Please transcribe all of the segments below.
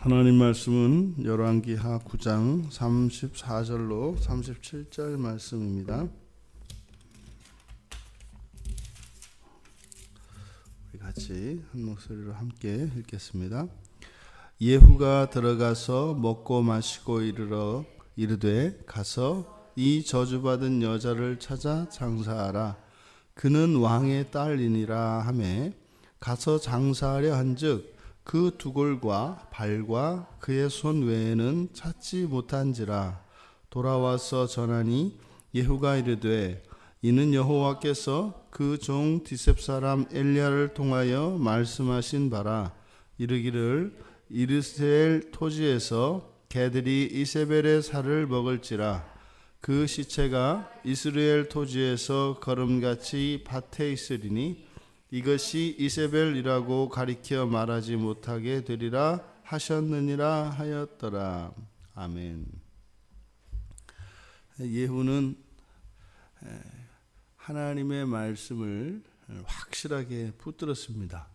하나님 말씀은 열왕기하 9장 34절로 37절 말씀입니다. 우리 같이 한 목소리로 함께 읽겠습니다. 예후가 들어가서 먹고 마시고 이르되 가서 이 저주받은 여자를 찾아 장사하라. 그는 왕의 딸이니라 하매 가서 장사하려 한즉 그 두골과 발과 그의 손 외에는 찾지 못한지라. 돌아와서 전하니 예후가 이르되 이는 여호와께서 그 종 디셉 사람 엘리야를 통하여 말씀하신 바라. 이르기를 이스라엘 토지에서 개들이 이세벨의 살을 먹을지라. 그 시체가 이스라엘 토지에서 거름같이 밭에 있으리니 이것이 이세벨이라고 가리켜 말하지 못하게 되리라 하셨느니라 하였더라. 아멘. 예후는 하나님의 말씀을 확실하게 붙들었습니다.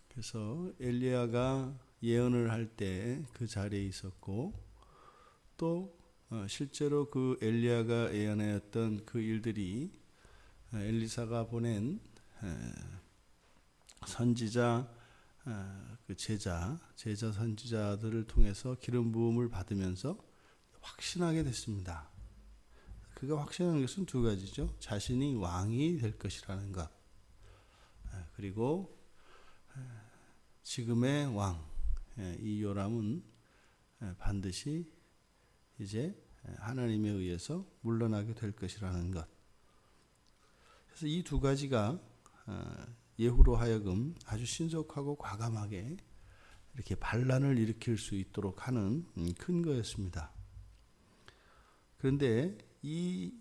그래서 엘리야가 예언을 할 때 그 자리에 있었고, 또 실제로 그 엘리야가 예언하였던 그 일들이 엘리사가 보낸 선지자, 그 제자 선지자들을 통해서 기름 부음을 받으면서 확신하게 됐습니다. 그가 확신하는 것은 두 가지죠. 자신이 왕이 될 것이라는 것, 그리고 지금의 왕, 이 요람은 반드시 이제 하나님에 의해서 물러나게 될 것이라는 것. 그래서 이 두 가지가 예후로 하여금 아주 신속하고 과감하게 이렇게 반란을 일으킬 수 있도록 하는 근거였습니다. 그런데 이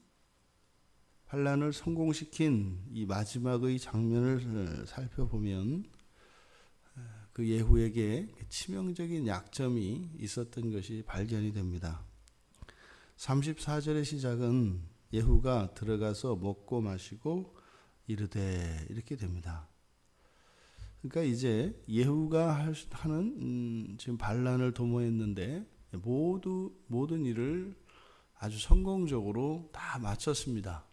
반란을 성공시킨 이 마지막의 장면을 살펴보면 그 예후에게 치명적인 약점이 있었던 것이 발견이 됩니다. 34절의 시작은 예후가 들어가서 먹고 마시고 이르되 이렇게 됩니다. 그러니까 이제 예후가 하는 지금 반란을 도모했는데 모든 일을 아주 성공적으로 다 마쳤습니다.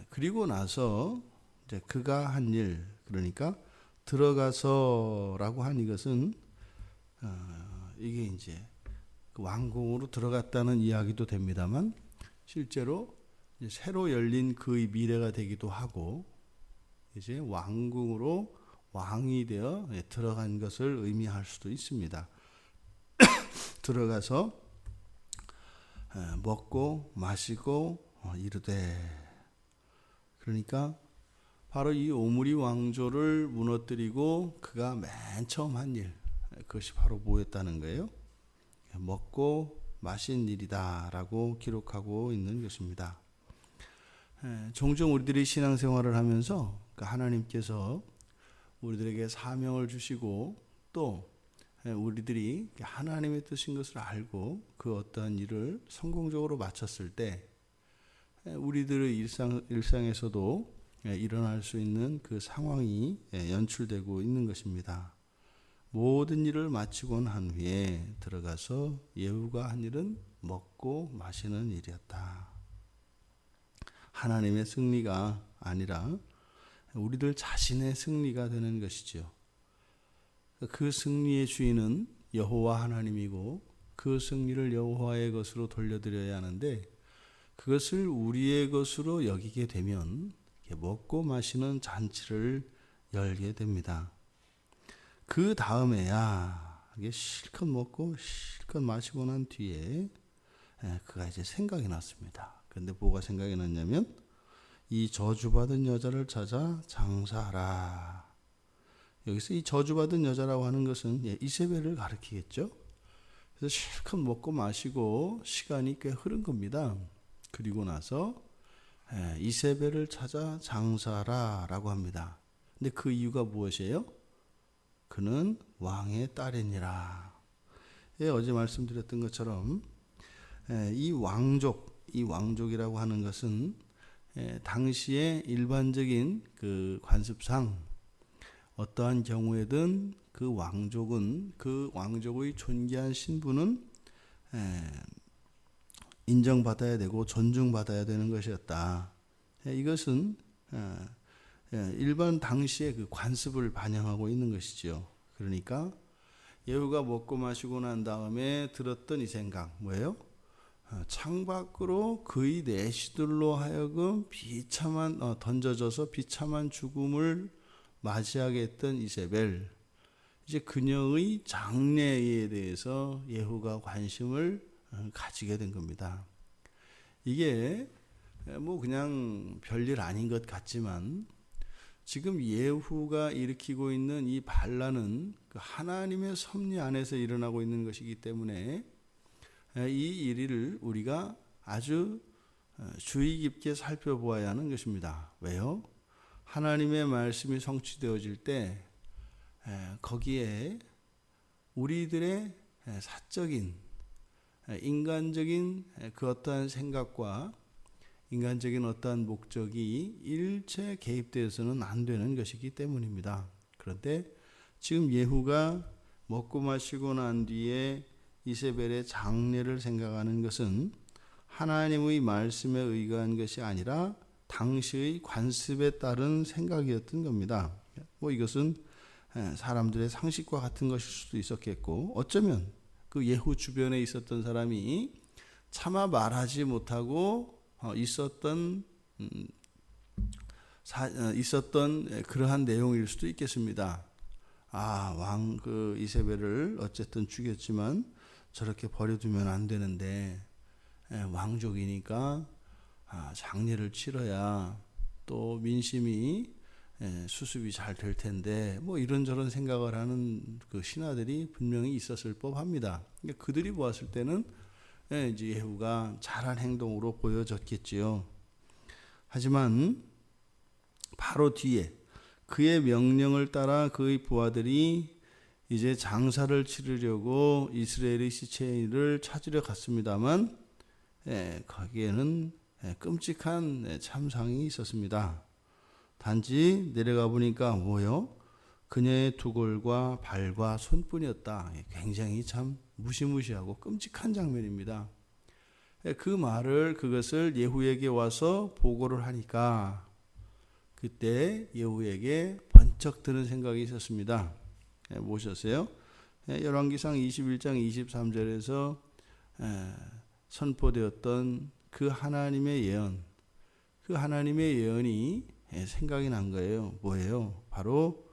그리고 나서 이제 그가 한 일, 그러니까 들어가서라고 한 이것은 이게 이제 그 왕궁으로 들어갔다는 이야기도 됩니다만, 실제로 새로 열린 그의 미래가 되기도 하고, 이제 왕궁으로 왕이 되어 들어간 것을 의미할 수도 있습니다. 들어가서 먹고 마시고 이르되, 그러니까 바로 이 오므리 왕조를 무너뜨리고 그가 맨 처음 한 일, 그것이 바로 뭐였다는 거예요? 먹고 마신 일이다 라고 기록하고 있는 것입니다. 종종 우리들이 신앙생활을 하면서 하나님께서 우리들에게 사명을 주시고, 또 우리들이 하나님의 뜻인 것을 알고 그 어떠한 일을 성공적으로 마쳤을 때 우리들의 일상에서도 일어날 수 있는 그 상황이 연출되고 있는 것입니다. 모든 일을 마치고 난 후에 들어가서 예후가 한 일은 먹고 마시는 일이었다. 하나님의 승리가 아니라 우리들 자신의 승리가 되는 것이죠. 그 승리의 주인은 여호와 하나님이고 그 승리를 여호와의 것으로 돌려드려야 하는데, 그것을 우리의 것으로 여기게 되면 먹고 마시는 잔치를 열게 됩니다. 그 다음에야 이게 실컷 먹고 실컷 마시고 난 뒤에 그가 이제 생각이 났습니다. 그런데 뭐가 생각이 났냐면 이 저주받은 여자를 찾아 장사하라. 여기서 이 저주받은 여자라고 하는 것은 이세벨을 가리키겠죠. 그래서 실컷 먹고 마시고 시간이 꽤 흐른 겁니다. 그리고 나서 이세벨을 찾아 장사하라 라고 합니다. 근데 그 이유가 무엇이에요? 그는 왕의 딸이니라. 어제 말씀드렸던 것처럼 이 왕족이라고 하는 것은 당시의 일반적인 그 관습상 어떠한 경우에든 그 왕족은 그 왕족의 존귀한 신분은 인정받아야 되고 존중받아야 되는 것이었다. 이것은 일반 당시의 그 관습을 반영하고 있는 것이죠. 그러니까 예후가 먹고 마시고 난 다음에 들었던 이 생각 뭐예요? 창밖으로 그의 내시들로 하여금 비참한 던져져서 비참한 죽음을 맞이하게 했던 이세벨, 이제 그녀의 장래에 대해서 예후가 관심을 가지게 된 겁니다. 이게 뭐 그냥 별일 아닌 것 같지만 지금 예후가 일으키고 있는 이 반란은 그 하나님의 섭리 안에서 일어나고 있는 것이기 때문에 이 일을 우리가 아주 주의 깊게 살펴보아야 하는 것입니다. 왜요? 하나님의 말씀이 성취되어질 때 거기에 우리들의 사적인 인간적인 그 어떠한 생각과 인간적인 어떠한 목적이 일체 개입되어서는 안 되는 것이기 때문입니다. 그런데 지금 예후가 먹고 마시고 난 뒤에 이세벨의 장례를 생각하는 것은 하나님의 말씀에 의거한 것이 아니라 당시의 관습에 따른 생각이었던 겁니다. 뭐 이것은 사람들의 상식과 같은 것일 수도 있었겠고, 어쩌면 그 예후 주변에 있었던 사람이 차마 말하지 못하고 있었던 그러한 내용일 수도 있겠습니다. 왕 그 이세벨을 어쨌든 죽였지만 저렇게 버려두면 안 되는데 왕족이니까 장례를 치러야 또 민심이 수습이 잘 될 텐데 뭐 이런저런 생각을 하는 그 신하들이 분명히 있었을 법합니다. 그러니까 그들이 보았을 때는 이제 예후가 잘한 행동으로 보여졌겠지요. 하지만 바로 뒤에 그의 명령을 따라 그의 부하들이 이제 장사를 치르려고 이스라엘의 시체를 찾으려 갔습니다만 거기에는 끔찍한 참상이 있었습니다. 단지 내려가 보니까 뭐요? 그녀의 두골과 발과 손뿐이었다. 굉장히 참 무시무시하고 끔찍한 장면입니다. 그것을 예후에게 와서 보고를 하니까 그때 예후에게 번쩍 드는 생각이 있었습니다. 무엇이었어요? 열왕기상 21장 23절에서 선포되었던 그 하나님의 예언, 그 하나님의 예언이 생각이 난 거예요. 뭐예요? 바로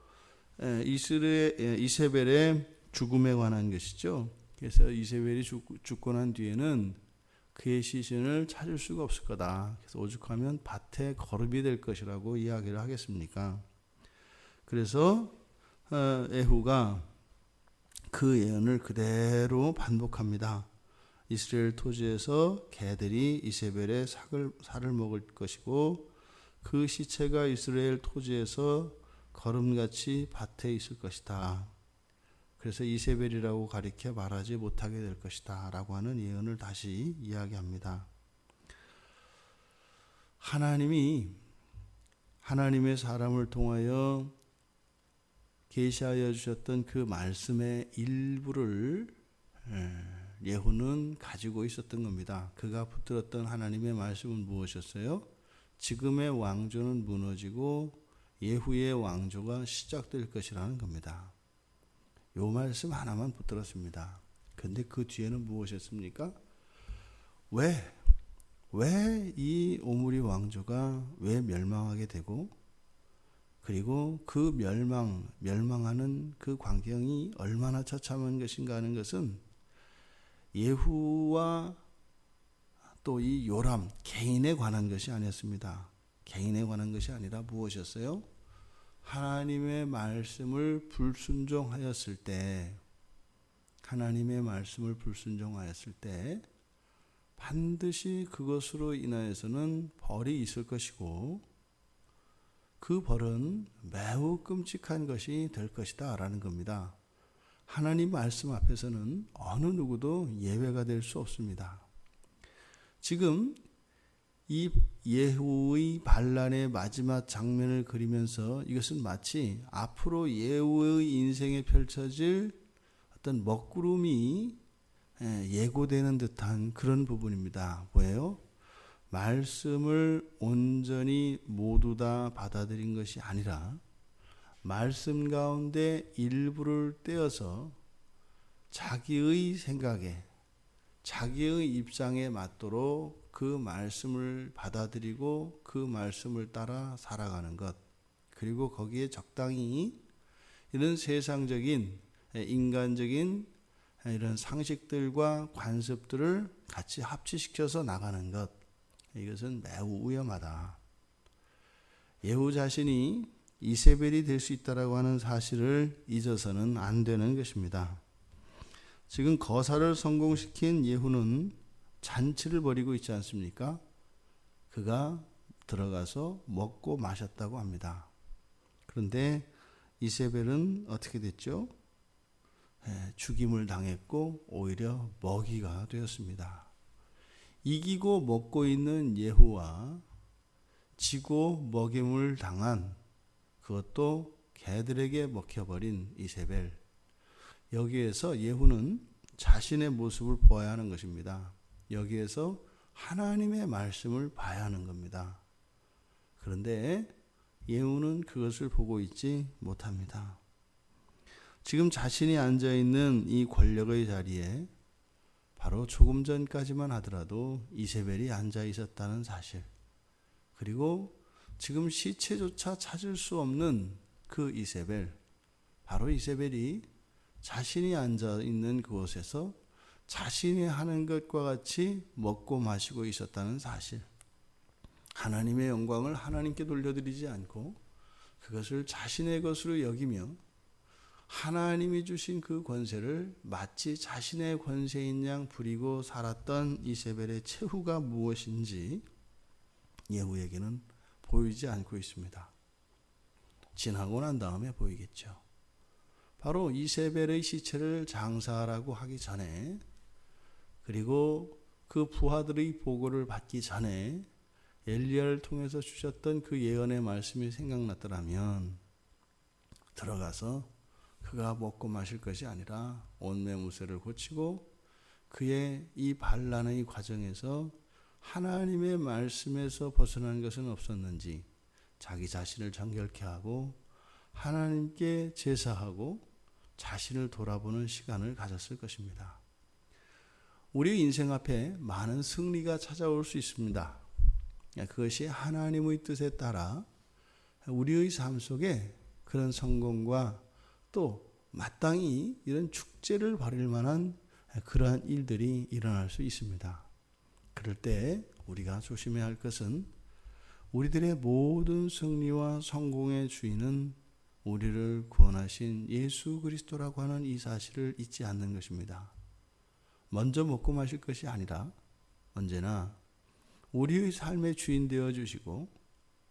이세벨의 죽음에 관한 것이죠. 그래서 이세벨이 죽고 난 뒤에는 그의 시신을 찾을 수가 없을 거다. 그래서 오죽하면 밭에 거름이 될 것이라고 이야기를 하겠습니까? 그래서 예후가 그 예언을 그대로 반복합니다. 이스라엘 토지에서 개들이 이세벨의 살을 먹을 것이고 그 시체가 이스라엘 토지에서 거름같이 밭에 있을 것이다. 그래서 이세벨이라고 가리켜 말하지 못하게 될 것이다 라고 하는 예언을 다시 이야기합니다. 하나님이 하나님의 사람을 통하여 계시하여 주셨던 그 말씀의 일부를 예후는 가지고 있었던 겁니다. 그가 붙들었던 하나님의 말씀은 무엇이었어요? 지금의 왕조는 무너지고 예후의 왕조가 시작될 것이라는 겁니다. 이 말씀 하나만 붙들었습니다. 그런데 그 뒤에는 무엇이었습니까? 왜 이 오므리 왕조가 왜 멸망하게 되고 그리고 그 멸망하는 그 광경이 얼마나 처참한 것인가 하는 것은 예후와 또 이 요람 개인에 관한 것이 아니었습니다. 개인에 관한 것이 아니라 무엇이었어요? 하나님의 말씀을 불순종하였을 때 반드시 그것으로 인하여서는 벌이 있을 것이고 그 벌은 매우 끔찍한 것이 될 것이다 라는 겁니다. 하나님 말씀 앞에서는 어느 누구도 예외가 될 수 없습니다. 지금 이 예후의 반란의 마지막 장면을 그리면서 이것은 마치 앞으로 예후의 인생에 펼쳐질 어떤 먹구름이 예고되는 듯한 그런 부분입니다. 뭐예요? 말씀을 온전히 모두 다 받아들인 것이 아니라 말씀 가운데 일부를 떼어서 자기의 생각에, 자기의 입장에 맞도록 그 말씀을 받아들이고 그 말씀을 따라 살아가는 것, 그리고 거기에 적당히 이런 세상적인 인간적인 이런 상식들과 관습들을 같이 합치시켜서 나가는 것, 이것은 매우 위험하다. 예후 자신이 이세벨이 될 수 있다라고 하는 사실을 잊어서는 안 되는 것입니다. 지금 거사를 성공시킨 예후는 잔치를 벌이고 있지 않습니까? 그가 들어가서 먹고 마셨다고 합니다. 그런데 이세벨은 어떻게 됐죠? 죽임을 당했고 오히려 먹이가 되었습니다. 이기고 먹고 있는 예후와 지고 먹임을 당한, 그것도 개들에게 먹혀버린 이세벨, 여기에서 예후는 자신의 모습을 보아야 하는 것입니다. 여기에서 하나님의 말씀을 봐야 하는 겁니다. 그런데 예후는 그것을 보고 있지 못합니다. 지금 자신이 앉아있는 이 권력의 자리에 바로 조금 전까지만 하더라도 이세벨이 앉아 있었다는 사실, 그리고 지금 시체조차 찾을 수 없는 그 이세벨, 바로 이세벨이 자신이 앉아 있는 그곳에서 자신이 하는 것과 같이 먹고 마시고 있었다는 사실, 하나님의 영광을 하나님께 돌려드리지 않고 그것을 자신의 것으로 여기며 하나님이 주신 그 권세를 마치 자신의 권세인 양 부리고 살았던 이세벨의 최후가 무엇인지 예후에게는 보이지 않고 있습니다. 지나고 난 다음에 보이겠죠. 바로 이세벨의 시체를 장사하라고 하기 전에, 그리고 그 부하들의 보고를 받기 전에 엘리야를 통해서 주셨던 그 예언의 말씀이 생각났더라면 들어가서 그가 먹고 마실 것이 아니라 온매무새를 고치고 그의 이 반란의 과정에서 하나님의 말씀에서 벗어난 것은 없었는지 자기 자신을 정결케 하고 하나님께 제사하고 자신을 돌아보는 시간을 가졌을 것입니다. 우리 인생 앞에 많은 승리가 찾아올 수 있습니다. 그것이 하나님의 뜻에 따라 우리의 삶 속에 그런 성공과 또 마땅히 이런 축제를 벌일 만한 그러한 일들이 일어날 수 있습니다. 그럴 때 우리가 조심해야 할 것은 우리들의 모든 승리와 성공의 주인은 우리를 구원하신 예수 그리스도라고 하는 이 사실을 잊지 않는 것입니다. 먼저 먹고 마실 것이 아니라 언제나 우리의 삶의 주인 되어 주시고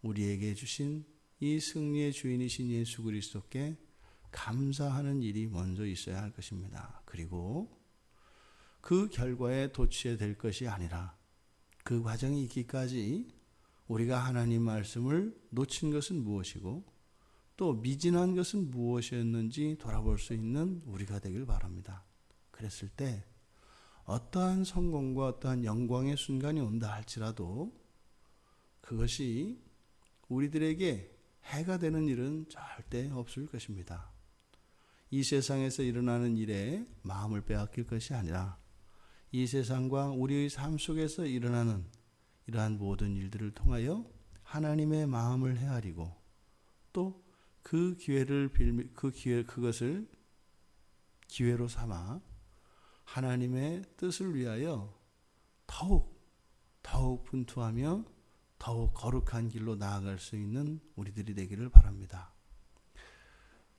우리에게 주신 이 승리의 주인이신 예수 그리스도께 감사하는 일이 먼저 있어야 할 것입니다. 그리고 그 결과에 도취될 것이 아니라 그 과정이 있기까지 우리가 하나님 말씀을 놓친 것은 무엇이고 또 미진한 것은 무엇이었는지 돌아볼 수 있는 우리가 되길 바랍니다. 그랬을 때 어떠한 성공과 어떠한 영광의 순간이 온다 할지라도 그것이 우리들에게 해가 되는 일은 절대 없을 것입니다. 이 세상에서 일어나는 일에 마음을 빼앗길 것이 아니라 이 세상과 우리의 삶 속에서 일어나는 이러한 모든 일들을 통하여 하나님의 마음을 헤아리고 또 그것을 기회로 삼아 하나님의 뜻을 위하여 더욱 분투하며 더욱 거룩한 길로 나아갈 수 있는 우리들이 되기를 바랍니다.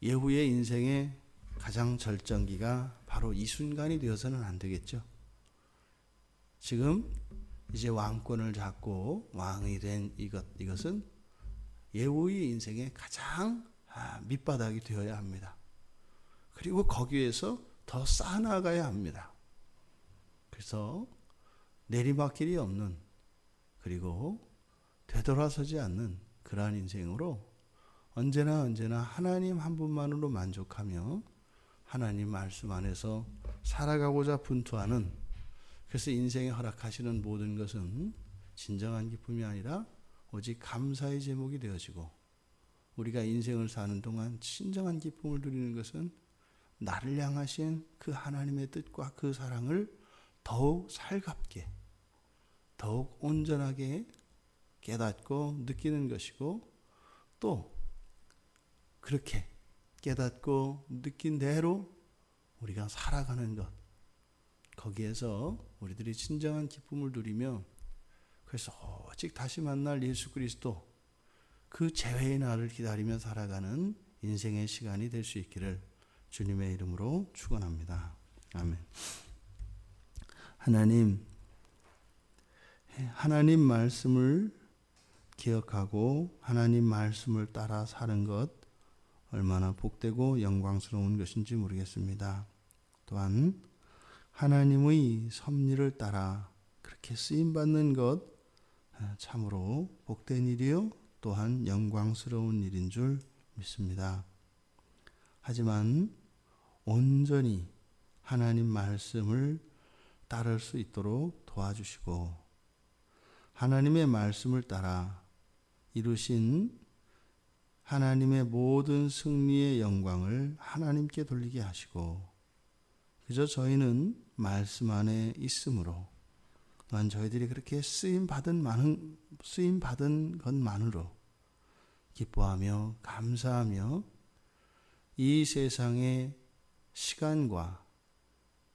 예후의 인생의 가장 절정기가 바로 이 순간이 되어서는 안 되겠죠. 지금 이제 왕권을 잡고 왕이 된 이것은 예후의 인생의 가장 밑바닥이 되어야 합니다. 그리고 거기에서 더 쌓아나가야 합니다. 그래서 내리막길이 없는 그리고 되돌아서지 않는 그러한 인생으로 언제나 하나님 한 분만으로 만족하며 하나님 말씀 안에서 살아가고자 분투하는, 그래서 인생에 허락하시는 모든 것은 진정한 기쁨이 아니라 오직 감사의 제목이 되어지고, 우리가 인생을 사는 동안 진정한 기쁨을 누리는 것은 나를 향하신 그 하나님의 뜻과 그 사랑을 더욱 살갑게, 더욱 온전하게 깨닫고 느끼는 것이고, 또 그렇게 깨닫고 느낀 대로 우리가 살아가는 것, 거기에서 우리들이 진정한 기쁨을 누리며, 그래서 오직 다시 만날 예수 그리스도, 그 재회의 날을 기다리며 살아가는 인생의 시간이 될 수 있기를 주님의 이름으로 축원합니다. 아멘. 하나님 말씀을 기억하고 하나님 말씀을 따라 사는 것 얼마나 복되고 영광스러운 것인지 모르겠습니다. 또한 하나님의 섭리를 따라 그렇게 쓰임받는 것 참으로 복된 일이요 또한 영광스러운 일인 줄 믿습니다. 하지만 온전히 하나님 말씀을 따를 수 있도록 도와주시고, 하나님의 말씀을 따라 이루신 하나님의 모든 승리의 영광을 하나님께 돌리게 하시고, 그저 저희는 말씀 안에 있으므로 또한 저희들이 그렇게 쓰임받은 것만으로 기뻐하며 감사하며 이 세상의 시간과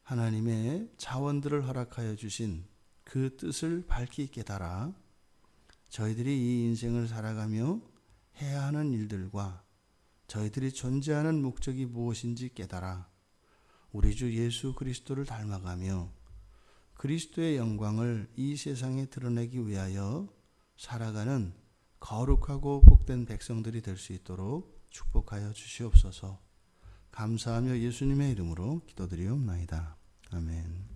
하나님의 자원들을 허락하여 주신 그 뜻을 밝히 깨달아 저희들이 이 인생을 살아가며 해야 하는 일들과 저희들이 존재하는 목적이 무엇인지 깨달아 우리 주 예수 그리스도를 닮아가며 그리스도의 영광을 이 세상에 드러내기 위하여 살아가는 거룩하고 복된 백성들이 될 수 있도록 축복하여 주시옵소서. 감사하며 예수님의 이름으로 기도드리옵나이다. 아멘.